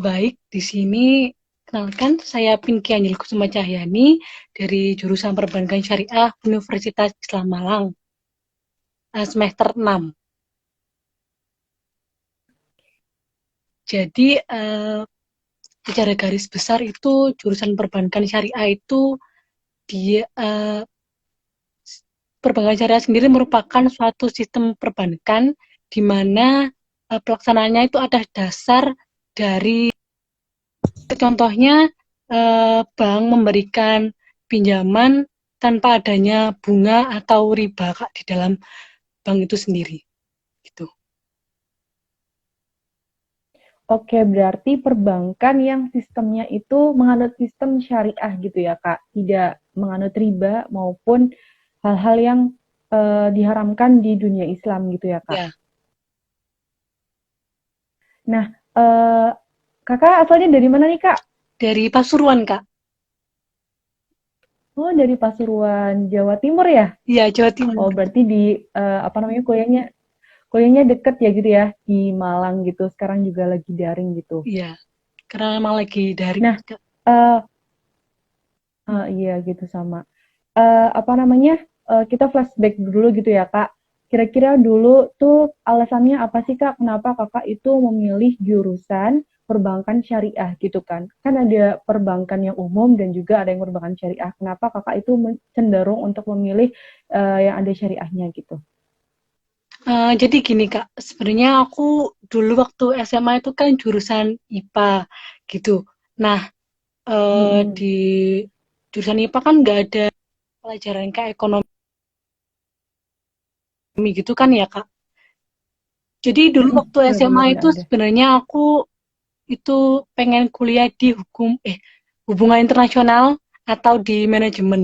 Baik, di sini kenalkan saya Pinky Anjel Kusuma Cahyani dari jurusan Perbankan Syariah Universitas Islam Malang, semester 6. Jadi secara garis besar itu jurusan Perbankan Syariah itu di Perbankan Syariah sendiri merupakan suatu sistem perbankan di mana pelaksanaannya itu ada dasar dari contohnya bank memberikan pinjaman tanpa adanya bunga atau riba Kak di dalam bank itu sendiri gitu. Oke, berarti perbankan yang sistemnya itu menganut sistem syariah gitu ya, Kak. Tidak menganut riba maupun hal-hal yang diharamkan di dunia Islam gitu ya, Kak. Ya, Nah, Kakak asalnya dari mana nih, Kak? dari Pasuruan Kak. Oh, dari Pasuruan, Jawa Timur ya? Iya, Jawa Timur. Oh, berarti di apa namanya kuliahnya kuliahnya deket ya gitu ya di Malang gitu. Sekarang juga lagi daring gitu. Iya, karena emang lagi dari Nah, Kak. eh iya gitu sama. Apa namanya, kita flashback dulu gitu ya, Kak. Kira-kira dulu tuh alasannya apa sih, Kak, kenapa Kakak itu memilih jurusan perbankan syariah gitu kan? Kan ada perbankan yang umum dan juga ada yang perbankan syariah. Kenapa Kakak itu cenderung untuk memilih yang ada syariahnya gitu? Jadi gini Kak, sebenarnya aku dulu waktu SMA itu kan jurusan IPA gitu. Nah, di Mm-mm. jurusan IPA kan nggak ada pelajaran kayak ekonomi gitu kan ya Kak. Jadi dulu Mm-mm. waktu SMA Benar-benar nggak itu ada. sebenarnya aku itu pengen kuliah di hubungan internasional atau di manajemen.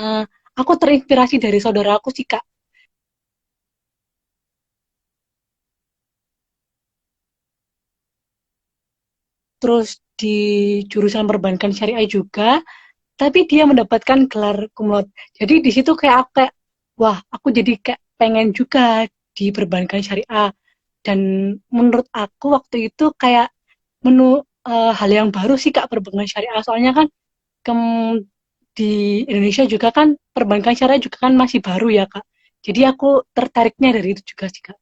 Eh, aku terinspirasi dari saudara aku sih Kak. Terus di jurusan perbankan syariah juga, tapi dia mendapatkan gelar cum laude. Jadi di situ kayak aku kayak, wah aku jadi kayak pengen juga di perbankan syariah. Dan menurut aku waktu itu kayak hal yang baru sih Kak perbankan syariah. Soalnya kan kem, di Indonesia juga kan perbankan syariah juga kan masih baru ya Kak. Jadi aku tertariknya dari itu juga sih Kak.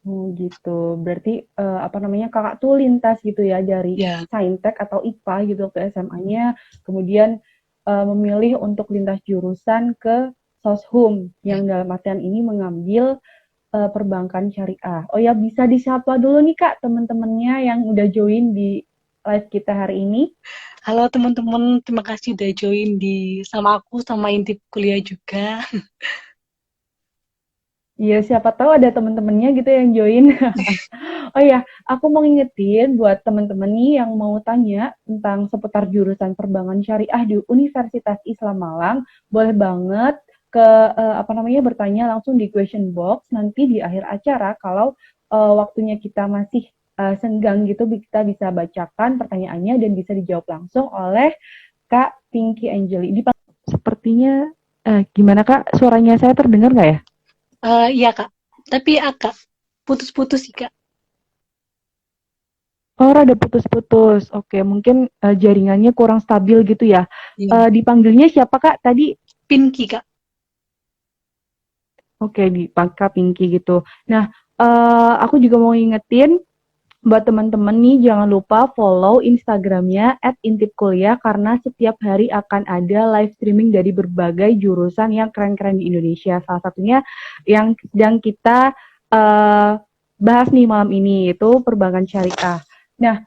Oh gitu. Berarti apa namanya Kakak tuh lintas gitu ya dari Ya, Saintek atau IPA gitu ke SMA-nya, kemudian memilih untuk lintas jurusan ke Soshum ya. yang dalam artian ini mengambil perbankan syariah. Oh ya bisa disapa dulu nih Kak teman-temannya yang udah join di live kita hari ini. Halo teman-teman, terima kasih udah join di sama aku sama intip kuliah juga. Iya, siapa tahu ada teman-temannya gitu yang join. Oh ya, aku mau ngingetin buat teman-teman nih yang mau tanya tentang seputar jurusan perbankan syariah di Universitas Islam Malang, boleh banget ke apa namanya bertanya langsung di question box nanti di akhir acara kalau waktunya kita masih senggang gitu kita bisa bacakan pertanyaannya dan bisa dijawab langsung oleh Kak Pinky Angeli. Sepertinya gimana Kak? Suaranya saya terdengar nggak ya? Iya Kak, tapi agak putus-putus sih Kak. Oh, rada putus-putus. Oke, mungkin jaringannya kurang stabil gitu ya. Iya. Dipanggilnya siapa Kak tadi? Pinky Kak. Oke, di Pangka Pinky gitu. Nah, aku juga mau ngingetin buat teman-teman nih jangan lupa follow Instagramnya @intipkuliah karena setiap hari akan ada live streaming dari berbagai jurusan yang keren-keren di Indonesia. Salah satunya yang sedang kita uh, bahas nih malam ini itu perbankan syariah. Nah,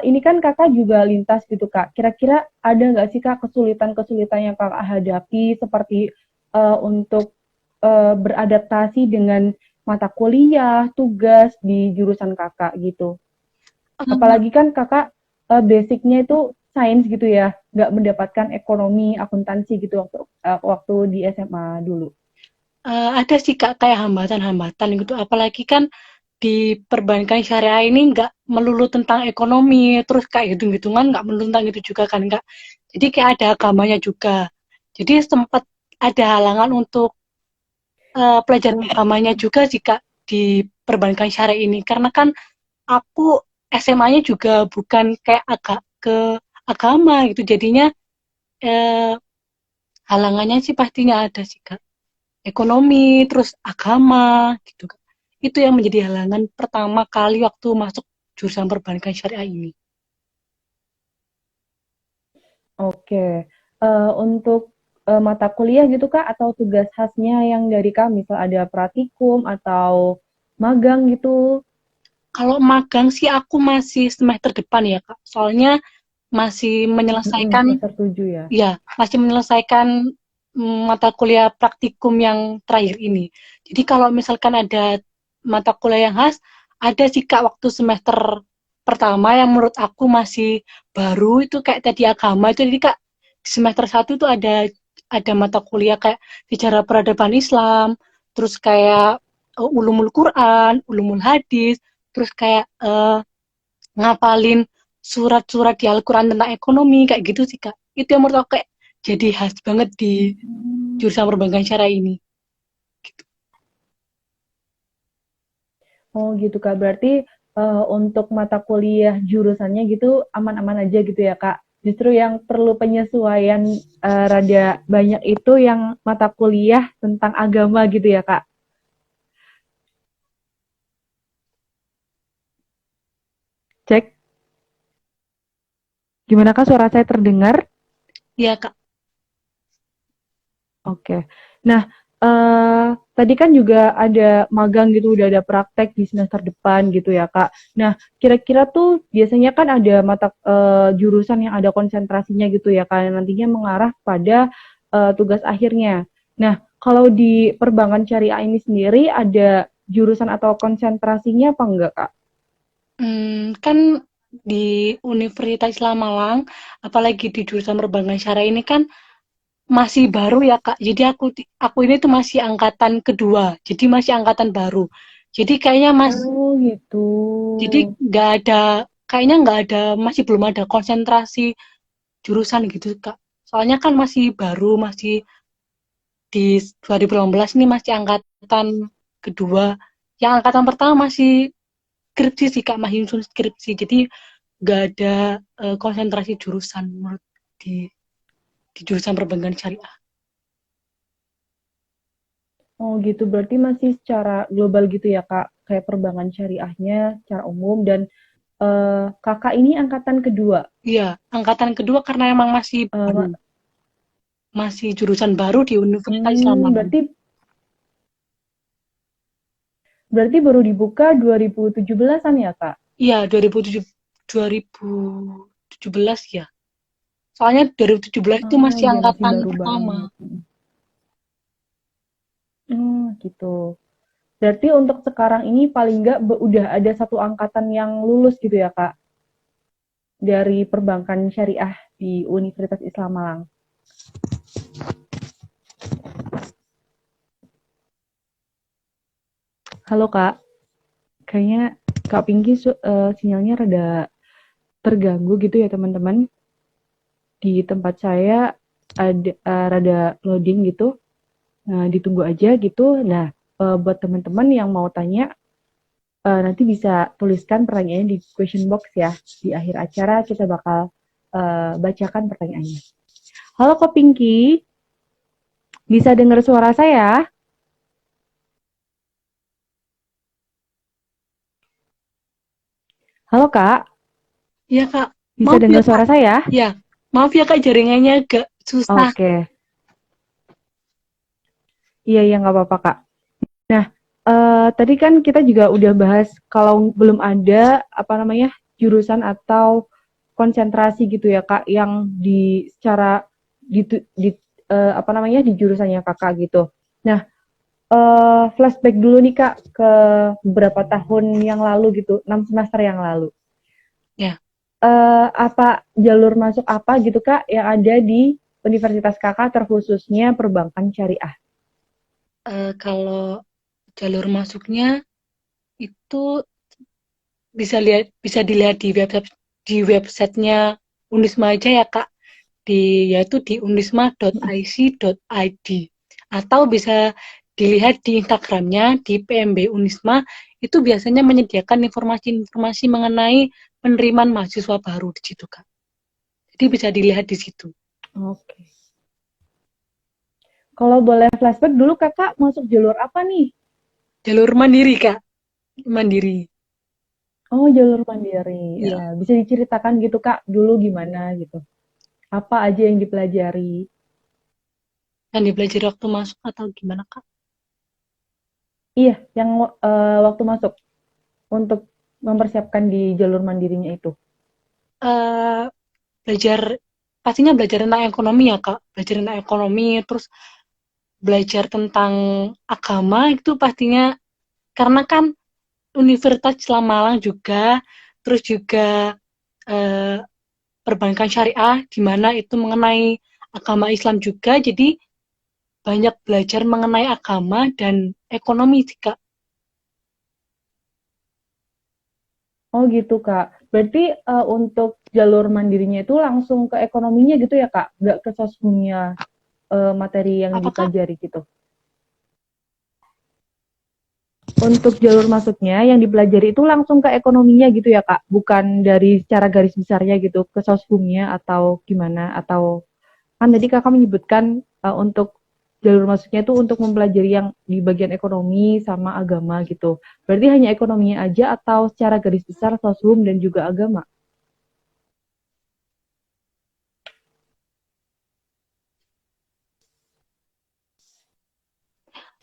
ini kan kakak juga lintas gitu kak. Kira-kira ada nggak sih kak kesulitan-kesulitan yang kakak hadapi seperti untuk beradaptasi dengan mata kuliah, tugas di jurusan kakak gitu. Eh, Apalagi kan kakak basicnya itu sains gitu ya, nggak mendapatkan ekonomi, akuntansi gitu waktu di SMA dulu. ada sih Kak kayak hambatan-hambatan gitu. Apalagi kan di perbankan syariah ini nggak melulu tentang ekonomi, terus kayak hitung-hitungan nggak melulu tentang itu juga kan Kak. Jadi kayak ada agamanya juga. Jadi sempat ada halangan untuk pelajaran agamanya juga sih Kak di perbankan syariah ini. Karena kan aku SMA-nya juga bukan kayak agak ke agama gitu. Jadinya eh, halangannya sih pastinya ada sih Kak. Ekonomi, terus agama gitu Kak. Itu yang menjadi halangan pertama kali waktu masuk jurusan perbankan syariah ini. Oke. Untuk mata kuliah gitu Kak atau tugas khasnya yang dari Kak, misal ada praktikum atau magang gitu? Kalau magang sih aku masih semester depan ya Kak. Soalnya masih menyelesaikan, Semester 7 ya? ya, masih menyelesaikan mata kuliah praktikum yang terakhir ini. Jadi kalau misalkan ada mata kuliah yang khas, ada sih Kak waktu semester pertama yang menurut aku masih baru itu kayak tadi agama itu. Jadi Kak di semester satu tuh ada mata kuliah kayak sejarah peradaban Islam, terus kayak ulumul Quran, ulumul hadis, terus kayak ngapalin surat-surat di Al-Quran tentang ekonomi kayak gitu sih Kak. Itu yang menurut aku kayak jadi khas banget di Hmm. jurusan perbankan syariah ini. Oh gitu Kak, berarti untuk mata kuliah jurusannya gitu aman-aman aja gitu ya Kak. Justru yang perlu penyesuaian rada banyak itu yang mata kuliah tentang agama gitu ya Kak. Cek, gimana Kak suara saya terdengar? Iya Kak. Oke. Nah, tadi kan juga ada magang gitu, udah ada praktek di semester depan gitu ya, Kak. Nah, kira-kira tuh biasanya kan ada mata jurusan yang ada konsentrasinya gitu ya, Kak, yang nantinya mengarah pada tugas akhirnya. Nah, kalau di perbankan syariah ini sendiri ada jurusan atau konsentrasinya apa enggak, Kak? Kan di Universitas Islam Malang, apalagi di jurusan perbankan syariah ini kan masih baru ya Kak. Jadi aku ini tuh masih angkatan kedua, jadi masih angkatan baru. Jadi kayaknya Oh, gitu. jadi nggak ada, kayaknya nggak ada, masih belum ada konsentrasi jurusan gitu Kak. Soalnya kan masih baru, masih di 2018 ini masih angkatan kedua. Yang angkatan pertama masih skripsi sih Kak, masih nyusun skripsi. Jadi nggak ada konsentrasi jurusan menurut di, di jurusan perbankan syariah. Oh gitu, berarti masih secara global gitu ya Kak, kayak perbankan syariahnya secara umum dan kakak ini angkatan kedua. Iya, angkatan kedua karena emang masih baru, Eh, masih jurusan baru di Universitas Islam Malang. berarti berarti baru dibuka 2017-an ya Kak? Iya, 2017 ya. Soalnya 2017 itu Oh masih iya masih angkatan baru pertama. banget. Gitu. Berarti untuk sekarang ini paling nggak udah ada satu angkatan yang lulus gitu ya Kak dari perbankan syariah di Universitas Islam Malang. Halo Kak, kayaknya Kak Pinky sinyalnya rada terganggu gitu ya teman-teman. Di tempat saya ada rada loading gitu. Nah, ditunggu aja gitu. Nah, buat teman-teman yang mau tanya, nanti bisa tuliskan pertanyaannya di question box ya. Di akhir acara kita bakal bacakan pertanyaannya. Halo Kak Pinky, bisa dengar suara saya? Halo Kak, Iya Kak, bisa maaf ya dengar Kak. suara saya? Ya, maaf ya Kak, jaringannya agak susah. Oke, iya iya nggak apa-apa Kak. Nah, tadi kan kita juga udah bahas kalau belum ada apa namanya jurusan atau konsentrasi gitu ya Kak yang di secara di apa namanya di jurusannya Kakak gitu. Nah, flashback dulu nih Kak ke beberapa tahun yang lalu gitu, 6 semester yang lalu. Ya, Apa jalur masuk apa gitu Kak yang ada di Universitas Kakak terkhususnya perbankan syariah? kalau jalur masuknya itu bisa dilihat di websitenya Unisma aja ya Kak. Yaitu di unisma.ic.id atau bisa dilihat di Instagramnya, di PMB Unisma, itu biasanya menyediakan informasi-informasi mengenai penerimaan mahasiswa baru di situ, Kak. Jadi bisa dilihat di situ. Oke. Kalau boleh flashback dulu kakak masuk jalur apa nih? Jalur mandiri, Kak. Mandiri. Oh, jalur mandiri. Ya, Iya. bisa diceritakan gitu kak dulu gimana gitu? Apa aja yang dipelajari? Yang dipelajari waktu masuk atau gimana, Kak? Iya, yang waktu masuk untuk mempersiapkan di jalur mandirinya itu. Eh, belajar, pastinya belajar tentang ekonomi ya, Kak. Belajar tentang ekonomi, terus belajar tentang agama itu pastinya, karena kan Universitas Islam Malang juga, terus juga eh, perbankan syariah, di mana itu mengenai agama Islam juga, jadi banyak belajar mengenai agama dan ekonomi sih, Kak. Oh gitu kak. Berarti untuk jalur mandirinya itu langsung ke ekonominya gitu ya kak? Nggak ke sosumnya materi yang Apa, Kak? dipelajari gitu. Untuk jalur masuknya yang dipelajari itu langsung ke ekonominya gitu ya kak? Bukan dari secara garis besarnya gitu ke soshumnya atau gimana? Atau kan tadi kakak menyebutkan untuk jalur masuknya itu untuk mempelajari yang di bagian ekonomi sama agama gitu. Berarti hanya ekonominya aja atau secara garis besar soshum dan juga agama?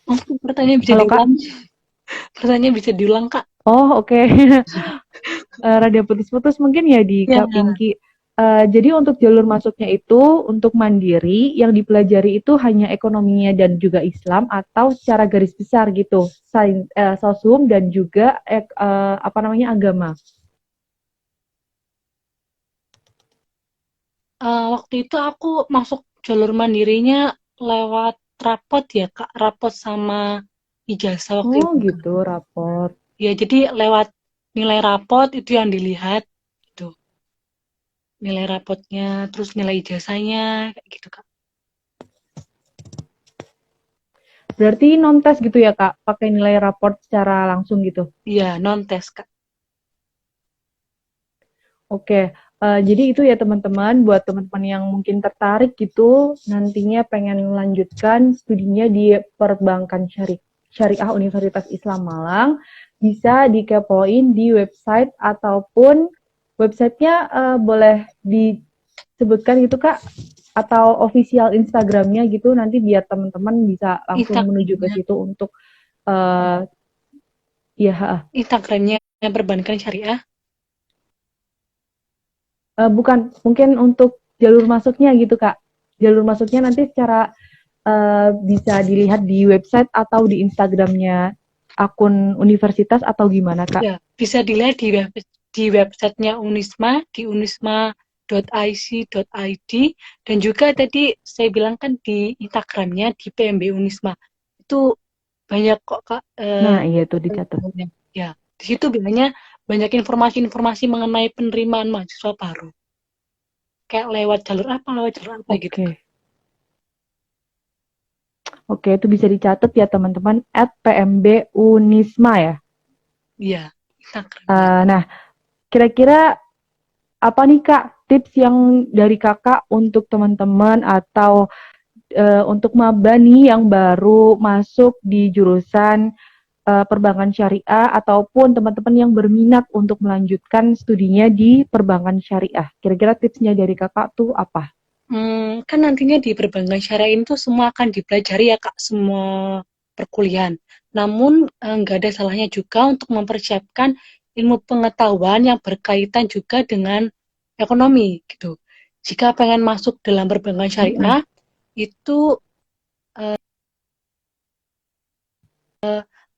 Oh, pertanyaan bisa Halo kak? diulang. Pertanyaan bisa diulang, Kak. Oh oke. Rada putus-putus mungkin ya di Ya, Kak Pinky. Jadi untuk jalur masuknya itu untuk mandiri yang dipelajari itu hanya ekonominya dan juga Islam atau secara garis besar gitu, sosum dan juga apa namanya agama. waktu itu aku masuk jalur mandirinya lewat rapot ya, Kak. Rapot sama ijazah waktu Oh itu, Kak. gitu, raport. Ya, jadi lewat nilai rapot itu yang dilihat, gitu. Nilai rapotnya, terus nilai ijazahnya, kayak gitu, Kak. Berarti non tes gitu ya Kak, pakai nilai raport secara langsung gitu. Iya, non-tes, Kak. Oke, jadi itu ya teman-teman, buat teman-teman yang mungkin tertarik gitu, nantinya pengen melanjutkan studinya di Perbankan Syariah Universitas Islam Malang, bisa dikepoin di website ataupun websitenya boleh disebutkan gitu Kak, atau official Instagramnya gitu, nanti biar teman-teman bisa langsung menuju ke Instagramnya, situ untuk, uh, ya. Instagramnya Perbankan Syariah. Bukan, mungkin untuk jalur masuknya gitu, Kak. Jalur masuknya nanti secara bisa dilihat di website atau di Instagramnya akun universitas atau gimana, Kak? Ya, bisa dilihat di websitenya Unisma, di unisma.ic.id, dan juga tadi saya bilang kan di Instagramnya di PMB Unisma. Itu banyak kok, Kak. Nah, iya tuh dicatat. Ya, di situ biasanya banyak informasi-informasi mengenai penerimaan mahasiswa baru. Kayak lewat jalur apa gitu, Kak. Oke. Oke, itu bisa dicatat ya teman-teman at PMB Unisma ya. Iya, Instagramnya. Nah, kira-kira apa nih Kak tips yang dari Kakak untuk teman-teman atau untuk maba nih yang baru masuk di jurusan perbankan syariah ataupun teman-teman yang berminat untuk melanjutkan studinya di perbankan syariah. Kira-kira tipsnya dari kakak tuh apa? Kan nantinya di perbankan syariah itu semua akan dipelajari ya, Kak, semua perkuliahan. Namun nggak ada salahnya juga untuk mempersiapkan ilmu pengetahuan yang berkaitan juga dengan ekonomi gitu. Jika pengen masuk dalam perbankan Mm-mm. syariah, itu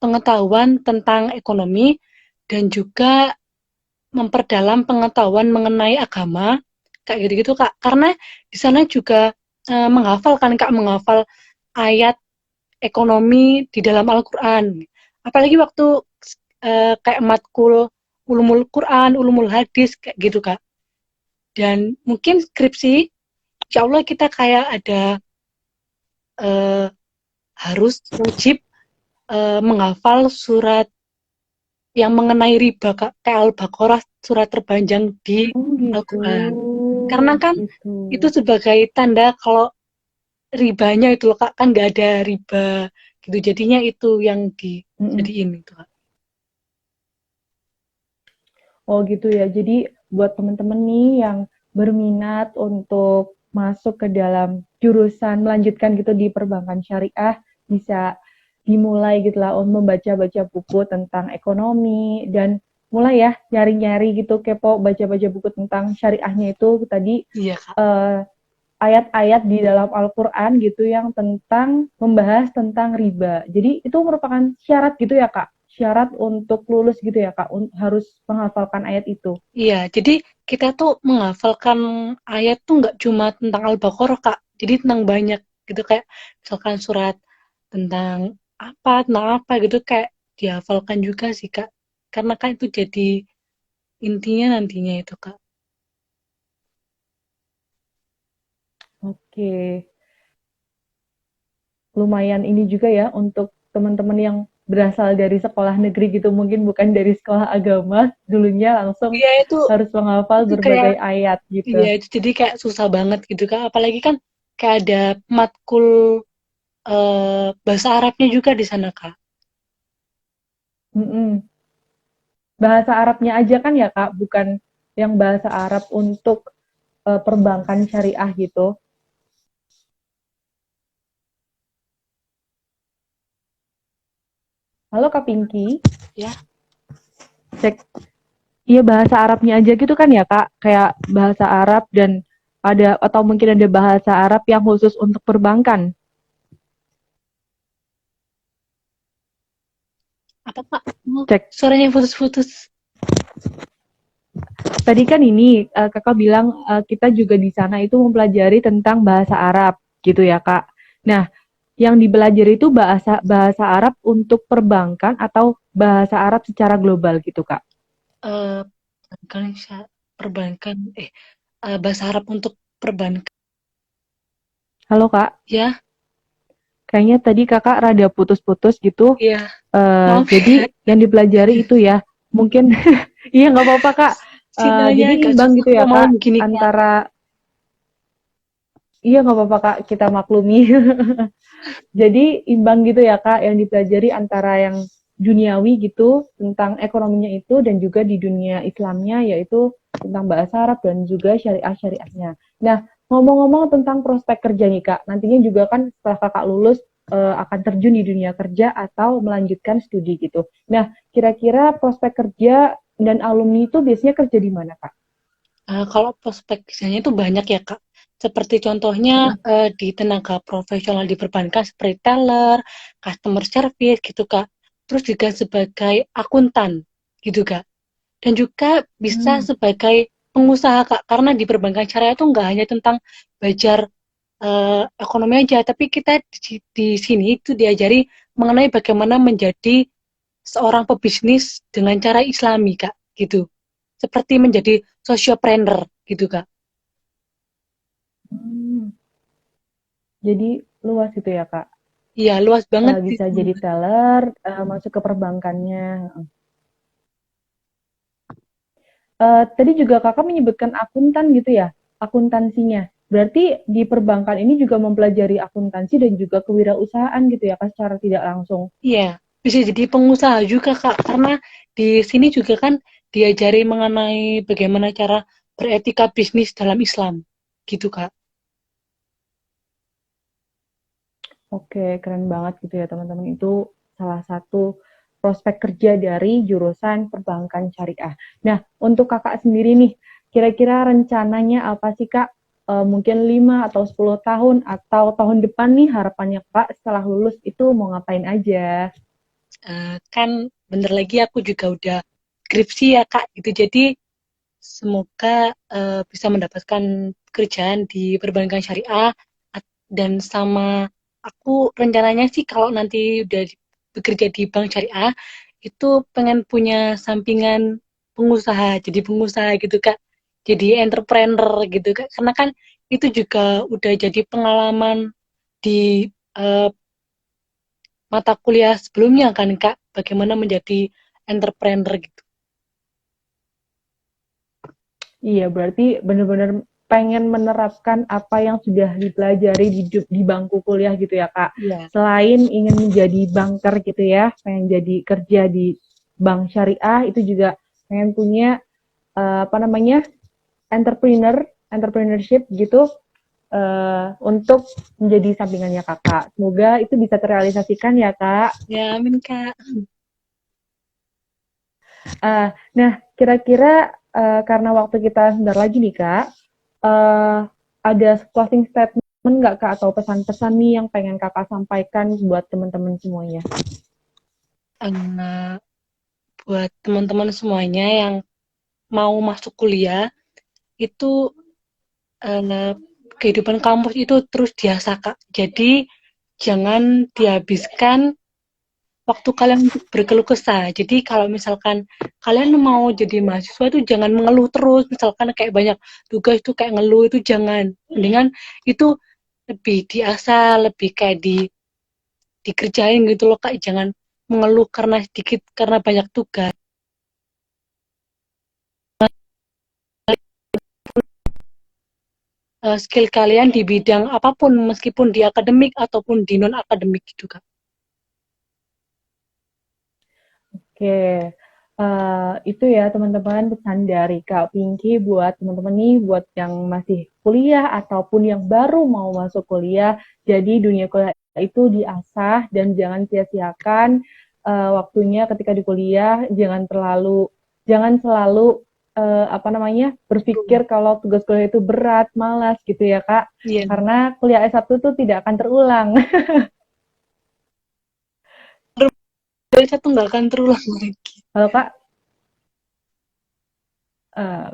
pengetahuan tentang ekonomi dan juga memperdalam pengetahuan mengenai agama, kayak gitu-gitu, Kak. Karena di sana juga menghafal kan, Kak, menghafal ayat ekonomi di dalam Al-Quran. Apalagi waktu kayak matkul ulumul Quran, ulumul hadis, kayak gitu, Kak. Dan mungkin skripsi, insya Allah kita kayak ada harus wajib menghafal surat yang mengenai riba, Kak, kayak Al-Baqarah, surat terpanjang di Oh gitu, Al-Quran. Karena kan gitu. itu sebagai tanda kalau ribanya itu loh, Kak, kan nggak ada riba gitu. Jadinya itu yang Mm-mm. dijadiin itu, Kak. Oh gitu ya. Jadi buat temen-temen nih yang berminat untuk masuk ke dalam jurusan melanjutkan gitu di perbankan syariah, bisa dimulai gitu lah untuk membaca-baca buku tentang ekonomi dan mulai ya nyari-nyari gitu kepo baca-baca buku tentang syariahnya itu tadi Iya, Kak. eh, ayat-ayat di dalam Al-Quran gitu yang tentang membahas tentang riba. Jadi itu merupakan syarat gitu ya Kak? Syarat untuk lulus gitu ya Kak? Harus menghafalkan ayat itu. Iya, jadi kita tuh menghafalkan ayat tuh nggak cuma tentang Al-Baqarah, Kak. Jadi tentang banyak gitu, kayak misalkan surat tentang apa gitu, kayak dihafalkan juga sih, Kak. Karena kan itu jadi intinya nantinya itu, Kak. Oke, lumayan ini juga ya untuk teman-teman yang berasal dari sekolah negeri gitu, mungkin bukan dari sekolah agama, dulunya langsung Iya, harus menghafal itu kayak berbagai ayat iya gitu. itu jadi kayak susah banget gitu, Kak. Apalagi kan kayak ada matkul bahasa Arabnya juga di sana, Kak. Mm-mm. Bahasa Arabnya aja kan ya Kak, bukan yang bahasa Arab untuk perbankan syariah gitu. Halo Kak Pinky, Ya. cek. Iya bahasa Arabnya aja gitu kan ya Kak, kayak bahasa Arab dan ada atau mungkin ada bahasa Arab yang khusus untuk perbankan. Apa, Kak? Oh, Cek. suaranya putus-putus. Tadi kan ini Kakak bilang kita juga di sana itu mempelajari tentang bahasa Arab gitu ya Kak. Nah, yang dipelajari itu bahasa bahasa Arab untuk perbankan atau bahasa Arab secara global gitu Kak. eh perbankan perbankan bahasa Arab untuk perbankan Halo Kak, ya. kayaknya tadi Kakak rada putus-putus gitu. Iya, maaf Jadi ya. yang dipelajari itu ya mungkin iya nggak apa-apa Kak. Sinyalnya Jadi agak imbang susah gitu ya kalau Kak malam gini, Kak. antara iya nggak apa-apa Kak kita maklumi. Jadi imbang gitu ya Kak yang dipelajari antara yang duniawi gitu tentang ekonominya itu dan juga di dunia Islamnya yaitu tentang bahasa Arab dan juga syariah-syariahnya. Nah, ngomong-ngomong tentang prospek kerja nih Kak, nantinya juga kan setelah Kakak lulus akan terjun di dunia kerja atau melanjutkan studi gitu. Nah, kira-kira prospek kerja dan alumni itu biasanya kerja di mana Kak? Kalau prospek kerjanya itu banyak ya, Kak. Seperti contohnya di tenaga profesional di perbankan seperti teller, customer service gitu, Kak. Terus juga sebagai akuntan gitu, Kak. Dan juga bisa Hmm. sebagai pengusaha, Kak. Karena di perbankan syariah itu nggak hanya tentang belajar ekonomi aja, tapi kita di sini itu diajari mengenai bagaimana menjadi seorang pebisnis dengan cara Islami, Kak, gitu. Seperti menjadi sociopreneur gitu, Kak. Hmm. Jadi luas itu ya Kak. Iya, luas banget sih. Bisa jadi teller, masuk ke perbankannya. Tadi juga Kakak menyebutkan akuntan gitu ya, akuntansinya. Berarti di perbankan ini juga mempelajari akuntansi dan juga kewirausahaan gitu ya Kak, secara tidak langsung. Iya, bisa jadi pengusaha juga, Kak. Karena di sini juga kan diajari mengenai bagaimana cara beretika bisnis dalam Islam. Gitu, Kak. Oke, keren banget gitu ya teman-teman. Itu salah satu prospek kerja dari jurusan perbankan syariah. Nah, untuk Kakak sendiri nih, kira-kira rencananya apa sih Kak? Mungkin 5 atau 10 tahun atau tahun depan nih harapannya Kak setelah lulus itu mau ngapain aja? Kan bentar lagi aku juga udah skripsi ya, Kak. Gitu. Jadi semoga bisa mendapatkan pekerjaan di perbankan syariah dan sama aku rencananya sih kalau nanti udah bekerja di bank syariah itu pengen punya sampingan pengusaha, jadi pengusaha gitu, Kak. Jadi entrepreneur gitu, Kak. Karena kan itu juga udah jadi pengalaman di mata kuliah sebelumnya kan Kak, bagaimana menjadi entrepreneur gitu. Iya, berarti benar-benar pengen menerapkan apa yang sudah dipelajari di bangku kuliah gitu ya, Kak. Iya. Selain ingin menjadi banker gitu ya, pengen jadi kerja di bank syariah, itu juga pengen punya apa namanya entrepreneurship gitu untuk menjadi sampingannya kakak. Semoga itu bisa terrealisasikan ya, Kak. Ya, amin Kak. Nah, kira-kira karena waktu kita sebentar lagi nih, Kak, uh, ada closing statement nggak, Kak, atau pesan-pesan nih yang pengen Kakak sampaikan buat teman-teman semuanya? Eh, buat teman-teman semuanya yang mau masuk kuliah, itu kehidupan kampus itu terus diasah Kak. Jadi jangan dihabiskan waktu kalian untuk berkeluh kesah. Jadi kalau misalkan kalian mau jadi mahasiswa itu jangan mengeluh terus. Misalkan kayak banyak tugas itu kayak ngeluh itu jangan. Mendingan itu lebih diasah, lebih kayak dikerjain gitu loh Kak. Jangan mengeluh karena sedikit karena banyak tugas. Skill kalian di bidang apapun meskipun di akademik ataupun di non akademik gitu Kak. Oke, itu ya teman-teman pesan dari Kak Pinky buat teman-teman nih, buat yang masih kuliah ataupun yang baru mau masuk kuliah. Jadi dunia kuliah itu diasah dan jangan sia-siakan waktunya ketika di kuliah. Jangan selalu apa namanya berpikir kalau tugas kuliah itu berat, malas gitu ya Kak. Iya. Karena kuliah S1 tuh tidak akan terulang. Dari satu nggak akan terulang lagi. Halo Kak.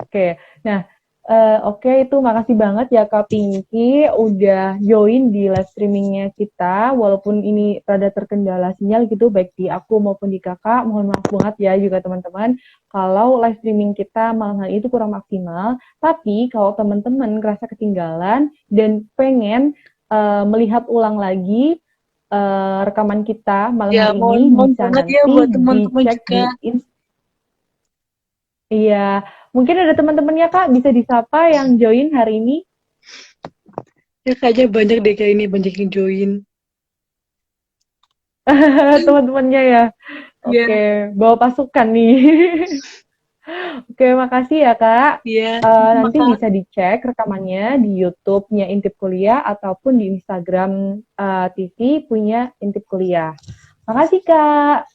Oke. Nah, oke itu makasih banget ya Kak Pinky udah join di live streamingnya kita. Walaupun ini rada terkendala sinyal gitu, baik di aku maupun di kakak. Mohon maaf banget ya juga teman-teman. Kalau live streaming kita malam hari itu kurang maksimal. Tapi kalau teman-teman ngerasa ketinggalan dan pengen melihat ulang lagi rekaman kita malam Ya, hari ini, mohon bisa banget ya nanti buat teman-teman dicek juga. di Iya, mungkin ada teman-temannya Kak, bisa disapa yang join hari ini. Ya, kayaknya banyak deh kayak ini, banyak yang join. Teman-temannya ya. Iya, Oke, bawa pasukan nih. Oke, makasih ya Kak. iya. Nanti Maka bisa dicek rekamannya di YouTube-nya Intip Kuliah ataupun di Instagram TV punya Intip Kuliah. Makasih Kak.